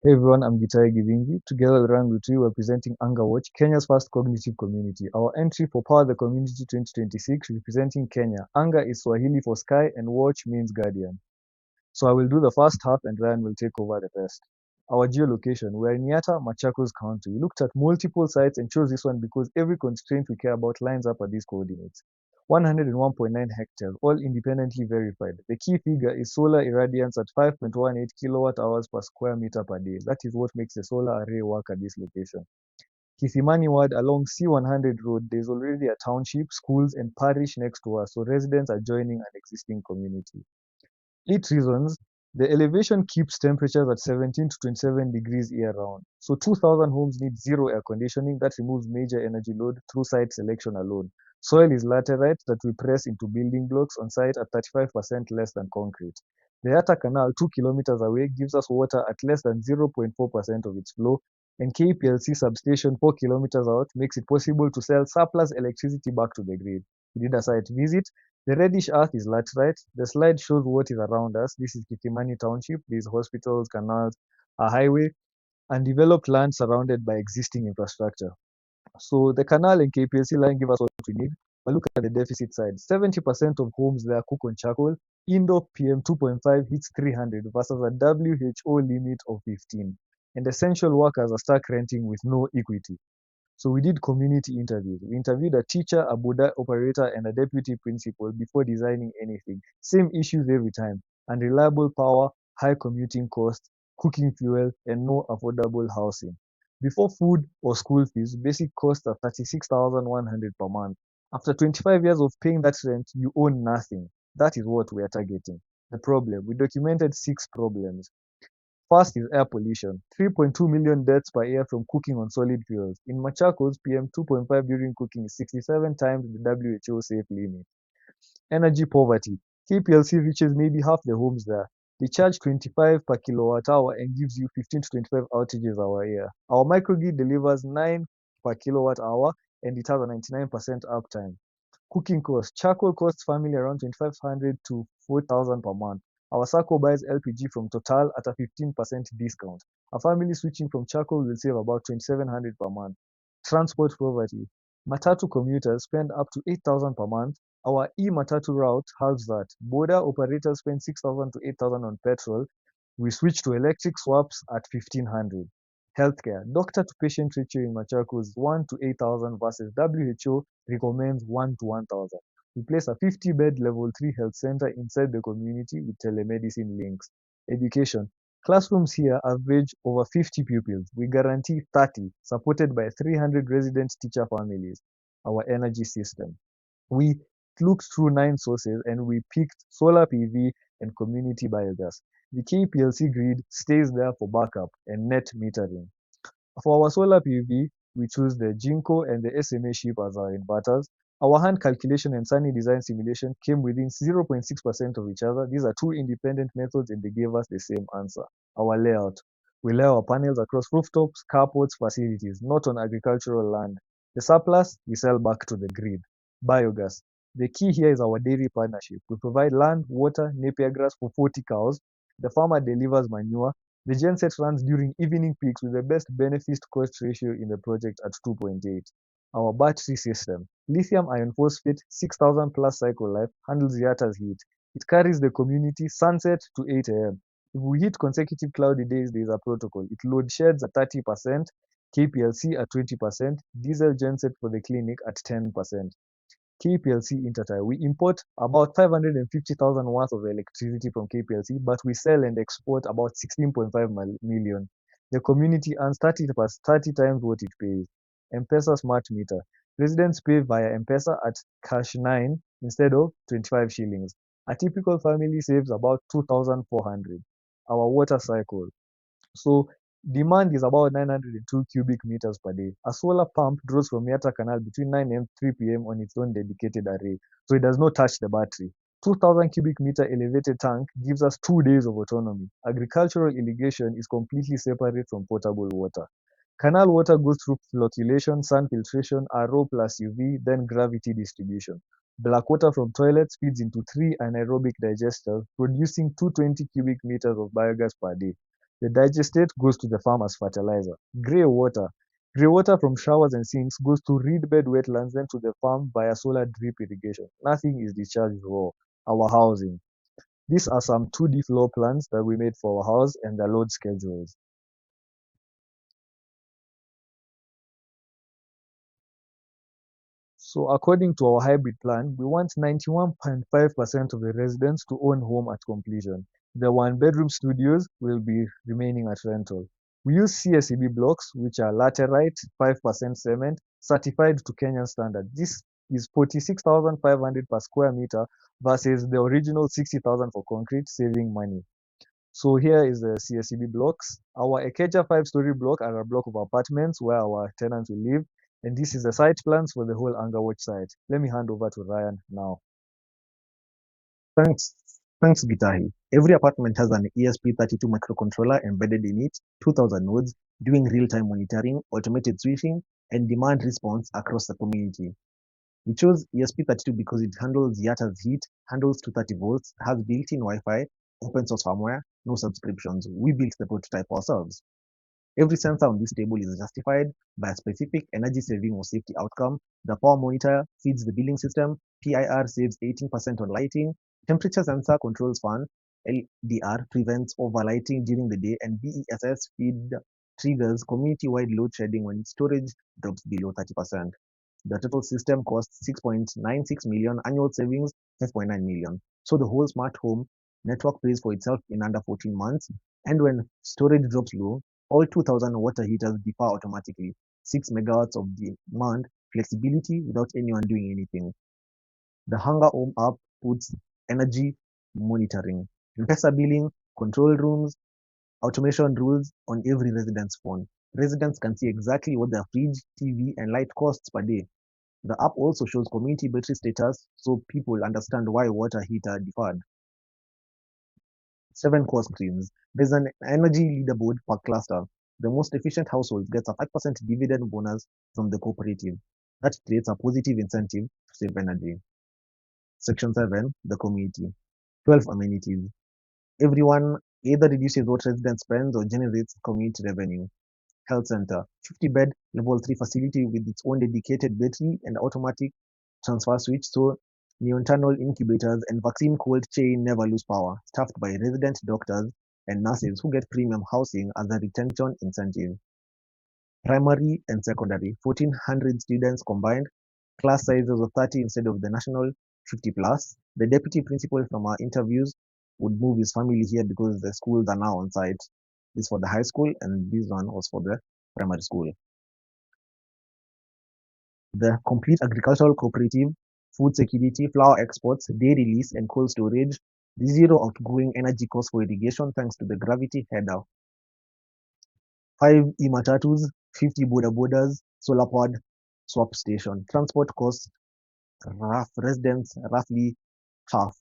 Hey everyone, I'm Gitai Givingi. Together with Rangu we're presenting AngaWatch, Kenya's first cognitive community. Our entry for Power the Community 2026 representing Kenya. Anga is Swahili for sky and watch means guardian. So I will do the first half and Ryan will take over the rest. Our geolocation, we're in Yatta, Machakos County. We looked at multiple sites and chose this one because every constraint we care about lines up at these coordinates. 101.9 hectares, all independently verified. The key figure is solar irradiance at 5.18 kilowatt hours per square meter per day. That is what makes the solar array work at this location. Kisimani Ward along C100 Road, there's already a township, schools, and parish next to us, so residents are joining an existing community. 8 reasons. The elevation keeps temperatures at 17 to 27 degrees year round. So 2,000 homes need zero air conditioning. That removes major energy load through site selection alone. Soil is laterite that we press into building blocks on site at 35% less than concrete. The Yatta Canal, 2 kilometers away, gives us water at less than 0.4% of its flow. And KPLC substation, 4 kilometers out, makes it possible to sell surplus electricity back to the grid. We did a site visit. The reddish earth is laterite. The slide shows what is around us. This is Kitimani Township. These hospitals, canals, a highway, and developed land surrounded by existing infrastructure. So the canal and KPLC line give us what we need. But look at the deficit side. 70% of homes there cook on charcoal. Indoor PM 2.5 hits 300 versus a WHO limit of 15. And essential workers are stuck renting with no equity. So we did community interviews. We interviewed a teacher, a Buddha operator, and a deputy principal before designing anything. Same issues every time. Unreliable power, high commuting costs, cooking fuel, and no affordable housing. Before food or school fees, basic costs are 36,100 per month. After 25 years of paying that rent, you own nothing. That is what we are targeting. The problem, we documented 6 problems. First is air pollution. 3.2 million deaths per year from cooking on solid fuels. In Machakos, PM 2.5 during cooking is 67 times the WHO safe limit. Energy poverty. KPLC reaches maybe half the homes there. They charge 25 per kilowatt hour and gives you 15 to 25 outages our year. Our microgrid delivers 9 per kilowatt hour and it has a 99% uptime. Cooking costs. Charcoal costs family around 2,500 to 4,000 per month. Our circle buys LPG from Total at a 15% discount. A family switching from charcoal will save about 2,700 per month. Transport poverty. Matatu commuters spend up to 8,000 per month. Our e-Matatu route halves that. Border operators spend 6,000 to 8,000 on petrol. We switch to electric swaps at 1,500. Healthcare. Doctor to patient ratio in Machakos 1 to 8,000 versus WHO recommends 1 to 1,000. We place a 50-bed level 3 health center inside the community with telemedicine links. Education. Classrooms here average over 50 pupils. We guarantee 30, supported by 300 resident teacher families. Our energy system. We looked through 9 sources and we picked solar PV and community biogas. The KPLC grid stays there for backup and net metering. For our solar PV, we choose the Jinko and the SMA chip as our inverters. Our hand calculation and sunny design simulation came within 0.6% of each other. These are two independent methods and they gave us the same answer. Our layout. We lay our panels across rooftops, carports, facilities, not on agricultural land. The surplus, we sell back to the grid. Biogas. The key here is our dairy partnership. We provide land, water, napier grass for 40 cows. The farmer delivers manure. The genset runs during evening peaks with the best benefit cost ratio in the project at 2.8. Our battery system, lithium iron phosphate, 6,000 plus cycle life, handles Yatta's heat. It carries the community sunset to 8 a.m. If we hit consecutive cloudy days, there is a protocol. It load sheds at 30%, KPLC at 20%, diesel genset for the clinic at 10%. KPLC intertie. We import about 550,000 worth of electricity from KPLC, but we sell and export about 16.5 million. The community earns 30 times what it pays. M-Pesa smart meter. Residents pay via M-Pesa at cash 9 instead of 25 shillings. A typical family saves about 2,400. Our water cycle. So demand is about 902 cubic meters per day. A solar pump draws from Yatta Canal between 9 a.m. and 3 p.m. on its own dedicated array, so it does not touch the battery. 2,000 cubic meter elevated tank gives us 2 days of autonomy. Agricultural irrigation is completely separate from potable water. Canal water goes through flocculation, sun filtration, RO plus UV, then gravity distribution. Black water from toilets feeds into 3 anaerobic digesters, producing 220 cubic meters of biogas per day. The digestate goes to the farm as fertilizer. Grey water. Grey water from showers and sinks goes to reedbed wetlands then to the farm via solar drip irrigation. Nothing is discharged raw. Our housing. These are some 2D floor plans that we made for our house and the load schedules. So according to our hybrid plan, we want 91.5% of the residents to own home at completion. The one-bedroom studios will be remaining at rental. We use CSEB blocks, which are laterite, 5% cement, certified to Kenyan standard. This is 46,500 per square meter versus the original 60,000 for concrete, saving money. So here is the CSEB blocks. Our Ekeja five-story block are a block of apartments where our tenants will live. And this is the site plans for the whole AngaWatch site. Let me hand over to Ryan now. Thanks, thanks, Gitahi. Every apartment has an ESP32 microcontroller embedded in it, 2000 nodes, doing real-time monitoring, automated switching, and demand response across the community. We chose ESP32 because it handles Yata's heat, handles 230 volts, has built-in Wi-Fi, open source firmware, no subscriptions. We built the prototype ourselves. Every sensor on this table is justified by a specific energy saving or safety outcome. The power monitor feeds the billing system, PIR saves 18% on lighting, temperature sensor controls fan, LDR prevents overlighting during the day, and BESS feed triggers community-wide load shedding when storage drops below 30%. The total system costs 6.96 million, annual savings 5.9 million. So the whole smart home network pays for itself in under 14 months. And when storage drops low, all 2000 water heaters defer automatically. 6 megawatts of demand, flexibility without anyone doing anything. The Hunger Home app puts energy monitoring, M-Pesa billing, control rooms, automation rules on every resident's phone. Residents can see exactly what their fridge, TV, and light costs per day. The app also shows community battery status so people understand why water heater deferred. 7 core screens. There's an energy leaderboard per cluster. The most efficient household gets a 5% dividend bonus from the cooperative. That creates a positive incentive to save energy. Section 7, the community. 12 amenities. Everyone either reduces what residents spend or generates community revenue. Health center, 50-bed level 3 facility with its own dedicated battery and automatic transfer switch so neonatal incubators and vaccine cold chain never lose power, staffed by resident doctors and nurses who get premium housing as a retention incentive. Primary and secondary, 1,400 students combined, class sizes of 30 instead of the national 50 plus. The deputy principal from our interviews would move his family here because the schools are now on site. This for the high school and this one was for the primary school. The complete agricultural cooperative, food security, flour exports, dairy lease, and cold storage, zero outgoing energy costs for irrigation thanks to the gravity header. 5 e-matatus, 50 border borders, solar powered swap station. Transport costs residents roughly half.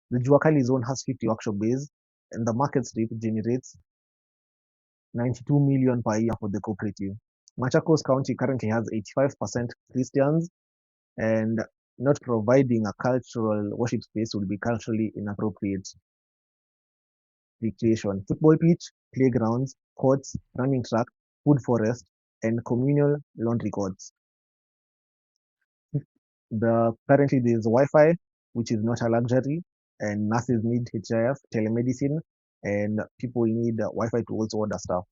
The Juakali zone has 50 workshop bays, and the market strip generates 92 million per year for the cooperative. Machakos County currently has 85% Christians, and not providing a cultural worship space would be culturally inappropriate. Recreation, football pitch, playgrounds, courts, running track, food forest, and communal laundry courts. Currently there's Wi-Fi, which is not a luxury, and nurses need HIF, telemedicine, and people need Wi-Fi to also order stuff.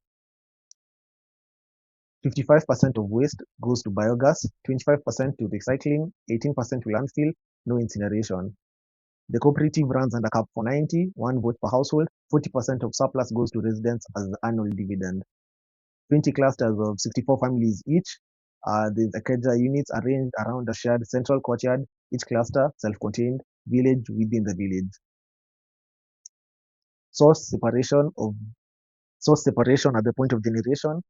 55% of waste goes to biogas, 25% to recycling, 18% to landfill, no incineration. The cooperative runs under cap for 90, 1 vote per household, 40% of surplus goes to residents as the annual dividend. 20 clusters of 64 families each. The Akeja units arranged around a shared central courtyard, each cluster self-contained, village within the village. Source separation at the point of generation.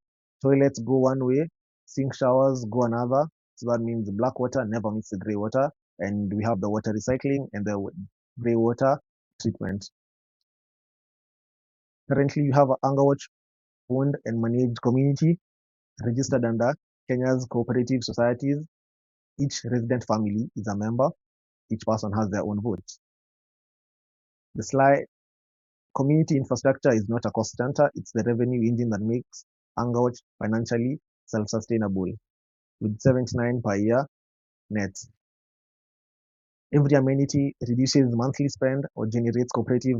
Toilets go one way, sink showers go another. So that means the black water never meets the grey water. And we have the water recycling and the grey water treatment. Currently, you have AngaWatch owned and managed community registered under Kenya's cooperative societies. Each resident family is a member. Each person has their own vote. The slide Community infrastructure is not a cost center, it's the revenue engine that makes AngaWatch financially self-sustainable with 79 per year net. Every amenity reduces monthly spend or generates cooperative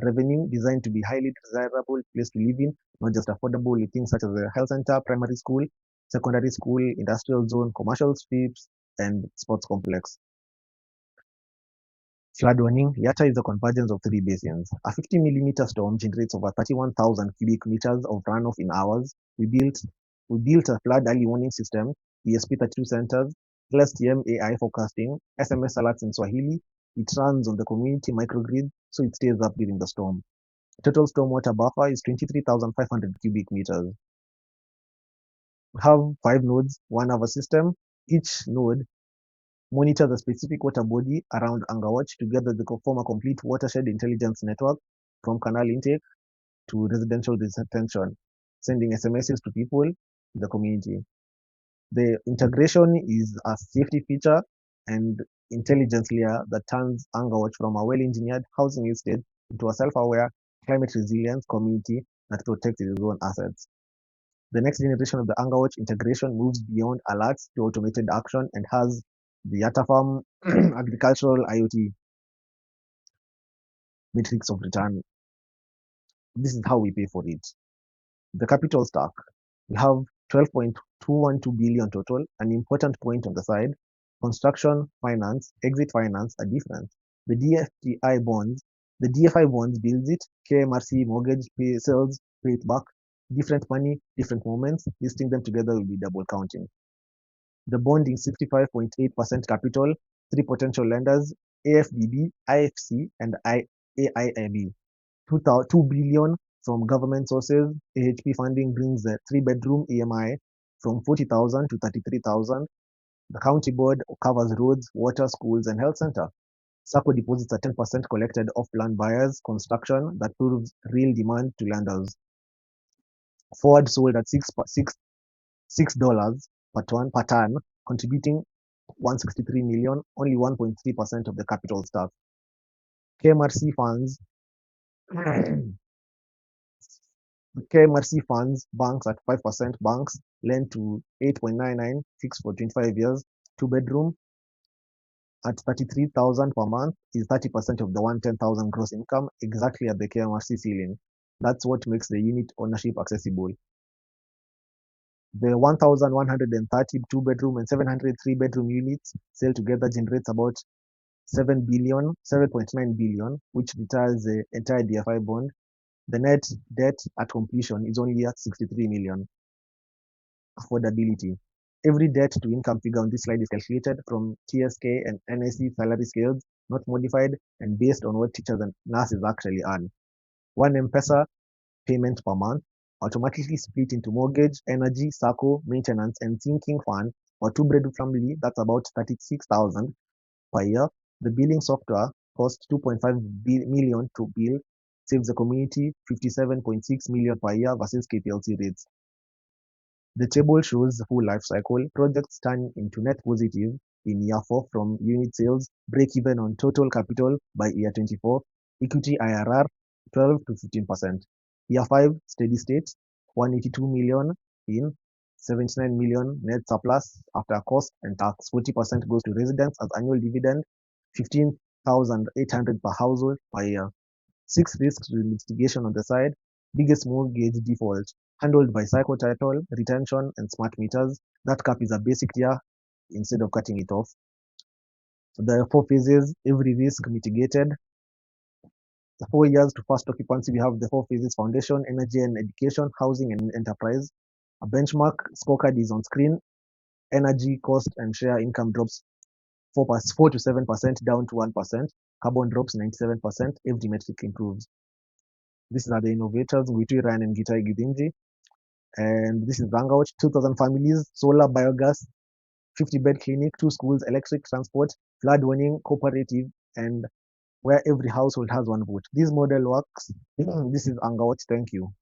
revenue designed to be highly desirable place to live in, not just affordable with things such as a health center, primary school, secondary school, industrial zone, commercial strips, and sports complex. Flood warning. Yatta is a convergence of three basins. A 50 millimeter storm generates over 31,000 cubic meters of runoff in hours. We built a flood early warning system, ESP32 centers, plus TM AI forecasting, SMS alerts in Swahili. It runs on the community microgrid, so it stays up during the storm. Total stormwater buffer is 23,500 cubic meters. We have 5 nodes, one hour system. Each node monitor the specific water body around AngaWatch. Together they form a complete watershed intelligence network from canal intake to residential retention, sending SMSs to people in the community. The integration is a safety feature and intelligence layer that turns AngaWatch from a well-engineered housing estate into a self-aware, climate-resilient community that protects its own assets. The next generation of the AngaWatch integration moves beyond alerts to automated action and has the Yatta Farm agricultural IoT metrics of return. This is how we pay for it. The capital stack. We have 12.212 billion total. An important point on the side, construction finance, exit finance are different. The DFI bonds builds it, KMRC mortgage sells, pay it back. Different money, different moments. Listing them together will be double counting. The bond is 65.8% capital, three potential lenders, AFDB, IFC, and AIIB. 2 billion from government sources. AHP funding brings the 3-bedroom EMI from 40,000 to 33,000. The county board covers roads, water, schools, and health center. SACCO deposits are 10% collected off land buyers, construction that proves real demand to lenders. Ford sold at $6 per ton, contributing 163 million, only 1.3% of the capital stack. KMRC funds KMRC funds banks at 5%. Banks lend to 8.99 fixed for 25 years. 2-bedroom at 33,000 per month is 30% of the 110,000 gross income, exactly at the KMRC ceiling. That's what makes the unit ownership accessible. The 1,130 2-bedroom and 700 3-bedroom units sell together generates about 7.9 billion, which retires the entire DFI bond. The net debt at completion is only at 63 million. Affordability. Every debt to income figure on this slide is calculated from TSK and NSC salary scales, not modified, and based on what teachers and nurses actually earn. One M-Pesa payment per month, automatically split into mortgage, energy, SACCO, maintenance, and sinking fund. For 2-bedroom family, that's about 36,000 per year. The billing software costs 2.5 million to build, saves the community 57.6 million per year versus KPLC rates. The table shows the full life cycle. Projects turn into net positive in year 4 from unit sales, break even on total capital by year 24, equity IRR 12 to 15%. Year 5, steady state, 182 million in, 79 million net surplus after cost and tax. 40% goes to residents as annual dividend, 15,800 per household per year. 6 risks to mitigation on the side. Biggest mortgage default, handled by cycle title, retention, and smart meters. That cap is a basic tier instead of cutting it off. The 4 phases, every risk mitigated. The 4 years to first occupancy, we have the 4 phases: foundation, energy and education, housing and enterprise. A benchmark scorecard is on screen. Energy cost and share income drops 4 to 7% down to 1%. Carbon drops 97%. Every metric improves. These are the innovators, Ngwitu, Ryan, and Gitai Gidinji. And this is AngaWatch, 2,000 families, solar, biogas, 50-bed clinic, 2 schools, electric transport, flood warning, cooperative, and where every household has one vote. This model works. This is AngaWatch. Thank you.